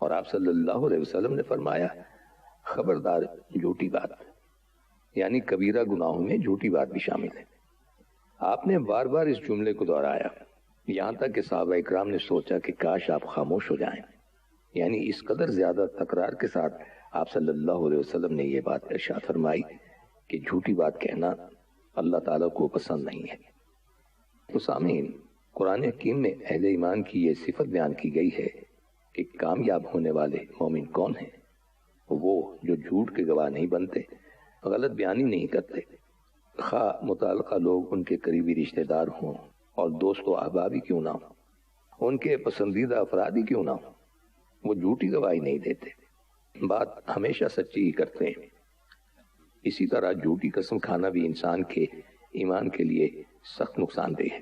اور آپ صلی اللہ علیہ وسلم نے فرمایا خبردار جھوٹی بات، یعنی کبیرہ گناہوں میں جھوٹی بات بھی شامل ہے۔ آپ نے بار بار اس جملے کو دہرایا، یہاں تک کہ صحابہ اکرام نے سوچا کہ کاش آپ خاموش ہو جائیں، یعنی اس قدر زیادہ تکرار کے ساتھ آپ صلی اللہ علیہ وسلم نے یہ بات ارشاد فرمائی کہ جھوٹی بات کہنا اللہ تعالیٰ کو پسند نہیں ہے۔ تو سامعین، قرآن حکیم میں اہل ایمان کی یہ صفت بیان کی گئی ہے کہ کامیاب ہونے والے مومن کون ہیں؟ وہ جو جھوٹ کے گواہ نہیں بنتے، غلط بیانی نہیں کرتے، خواہ متعلقہ لوگ ان کے قریبی رشتہ دار ہوں اور دوست و احباب ہی کیوں نہ ہوں، ان کے پسندیدہ افراد ہی کیوں نہ ہوں، وہ جھوٹی گواہی نہیں دیتے، بات ہمیشہ سچی ہی کرتے ہیں۔ اسی طرح جھوٹی قسم کھانا بھی انسان کے ایمان کے لیے سخت نقصان دہ ہے۔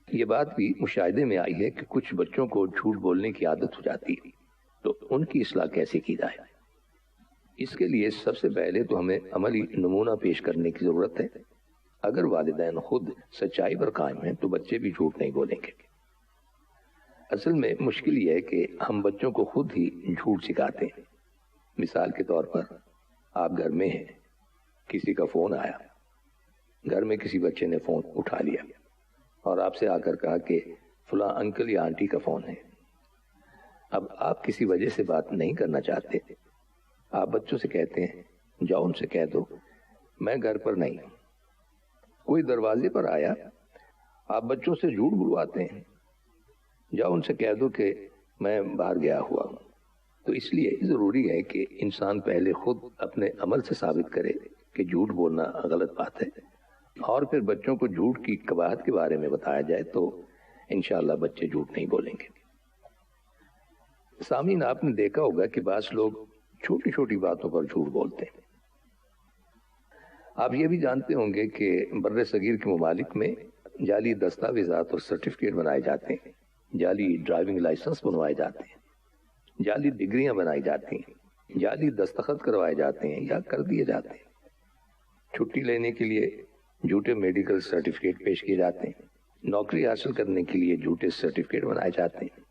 یہ بات بھی مشاہدے میں آئی ہے کہ کچھ بچوں کو جھوٹ بولنے کی عادت ہو جاتی ہے، تو ان کی اصلاح کیسے کی جائے؟ اس کے لیے سب سے پہلے تو ہمیں عملی نمونہ پیش کرنے کی ضرورت ہے۔ اگر والدین خود سچائی پر قائم ہیں تو بچے بھی جھوٹ نہیں بولیں گے۔ اصل میں مشکل یہ ہے کہ ہم بچوں کو خود ہی جھوٹ سکھاتے ہیں۔ مثال کے طور پر آپ گھر میں ہیں، کسی کا فون آیا، گھر میں کسی بچے نے فون اٹھا لیا اور آپ سے آ کر کہا کہ فلاں انکل یا آنٹی کا فون ہے۔ اب آپ کسی وجہ سے بات نہیں کرنا چاہتے، آپ بچوں سے کہتے ہیں جاؤ ان سے کہہ دو میں گھر پر نہیں ہوں۔ کوئی دروازے پر آیا، آپ بچوں سے جھوٹ بلواتے ہیں، جاؤ ان سے کہہ دو کہ میں باہر گیا ہوا ہوں۔ تو اس لیے ضروری ہے کہ انسان پہلے خود اپنے عمل سے ثابت کرے کہ جھوٹ بولنا غلط بات ہے، اور پھر بچوں کو جھوٹ کی قباحت کے بارے میں بتایا جائے تو انشاءاللہ بچے جھوٹ نہیں بولیں گے۔ سامعین، آپ نے دیکھا ہوگا کہ بعض لوگ چھوٹی چھوٹی باتوں پر جھوٹ بولتے ہیں۔ آپ یہ بھی جانتے ہوں گے کہ بر صغیر کے ممالک میں جعلی دستاویزات اور سرٹیفکیٹ بنائے جاتے ہیں، جعلی ڈرائیونگ لائسنس بنوائے جاتے ہیں، جعلی ڈگریاں بنائی جاتی ہیں، جعلی دستخط کروائے جاتے ہیں یا کر دیے جاتے ہیں۔ چھٹی لینے کے لیے جھوٹے میڈیکل سرٹیفکیٹ پیش کیے جاتے ہیں، نوکری حاصل کرنے کے لیے جھوٹے سرٹیفکیٹ بنائے جاتے ہیں۔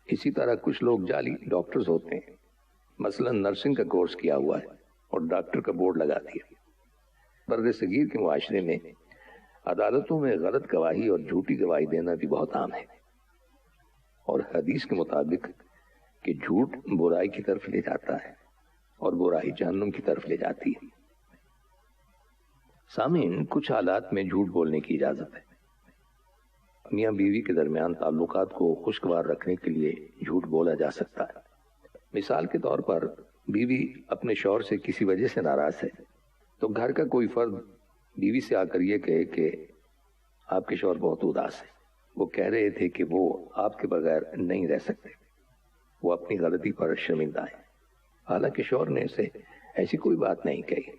اسی طرح کچھ لوگ جعلی ڈاکٹرز ہوتے ہیں، مثلا نرسنگ کا کورس کیا ہوا ہے اور ڈاکٹر کا بورڈ لگا دیا۔ بر صغیر کے معاشرے میں عدالتوں میں غلط گواہی اور جھوٹی گواہی دینا بھی بہت عام ہے، اور حدیث کے مطابق کہ جھوٹ برائی کی طرف لے جاتا ہے اور برائی جہنم کی طرف لے جاتی ہے۔ سامعین، کچھ حالات میں جھوٹ بولنے کی اجازت ہے۔ میاں بیوی کے درمیان تعلقات کو خوشگوار رکھنے کے لیے جھوٹ بولا جا سکتا ہے۔ مثال کے طور پر بیوی اپنے شوہر سے کسی وجہ سے ناراض ہے، تو گھر کا کوئی فرد بیوی سے آ کر یہ کہے کہ آپ کے شوہر بہت اداس ہے، وہ کہہ رہے تھے کہ وہ آپ کے بغیر نہیں رہ سکتے، وہ اپنی غلطی پر شرمندہ ہے، حالانکہ شوہر نے اسے ایسی کوئی بات نہیں کہی۔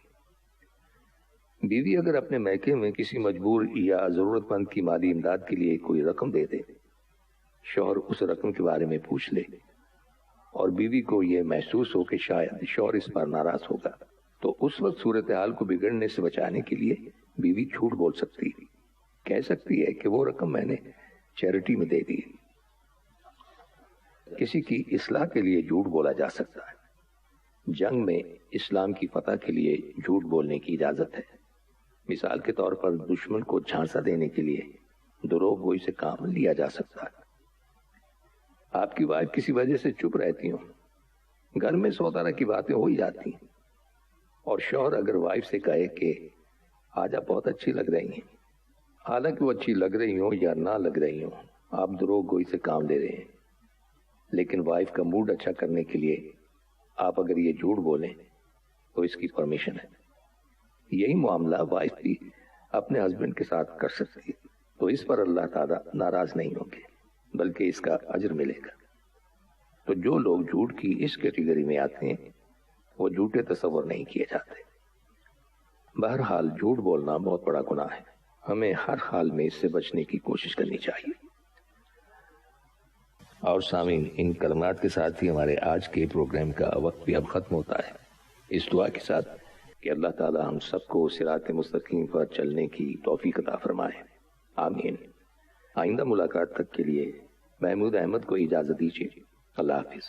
بیوی اگر اپنے میکے میں کسی مجبور یا ضرورت مند کی مالی امداد کے لیے کوئی رقم دے دے، شوہر اس رقم کے بارے میں پوچھ لے اور بیوی کو یہ محسوس ہو کہ شاید شوہر اس پر ناراض ہوگا، تو اس وقت صورتحال کو بگڑنے سے بچانے کے لیے بیوی جھوٹ بول سکتی ہے، کہہ سکتی ہے کہ وہ رقم میں نے چیریٹی میں دے دی۔ کسی کی اصلاح کے لیے جھوٹ بولا جا سکتا ہے۔ جنگ میں اسلام کی فتح کے لیے جھوٹ بولنے کی اجازت ہے۔ مثال کے طور پر دشمن کو جھانسا دینے کے لیے دروغ گوئی سے کام لیا جا سکتا ہے۔ آپ کی وائف کسی وجہ سے چپ رہتی ہوں، گھر میں 100 طرح کی باتیں ہو ہی جاتی ہیں، اور شوہر اگر وائف سے کہے کہ آج آپ بہت اچھی لگ رہی ہیں، حالانکہ وہ اچھی لگ رہی ہوں یا نہ لگ رہی ہوں، آپ دروغ گوئی سے کام لے رہے ہیں، لیکن وائف کا موڈ اچھا کرنے کے لیے آپ اگر یہ جھوٹ بولیں تو اس کی پرمیشن ہے۔ یہی معاملہ وائف بھی اپنے ہسبینڈ کے ساتھ کر سکتی ہے، تو اس پر اللہ تعالیٰ ناراض نہیں ہوں گے، بلکہ اس کا اجر ملے گا۔ تو جو لوگ جھوٹ کی اس کیٹیگری میں آتے ہیں وہ جھوٹے تصور نہیں کیے جاتے۔ بہرحال جھوٹ بولنا بہت بڑا گناہ ہے، ہمیں ہر حال میں اس سے بچنے کی کوشش کرنی چاہیے۔ اور سامعین، ان کلمات کے ساتھ ہی ہمارے آج کے پروگرام کا وقت بھی اب ختم ہوتا ہے، اس دعا کے ساتھ کہ اللہ تعالی ہم سب کو صراط مستقیم پر چلنے کی توفیق عطا فرمائے، آمین۔ آئندہ ملاقات تک کے لیے محمود احمد کو اجازت دیجیے۔ اللہ حافظ.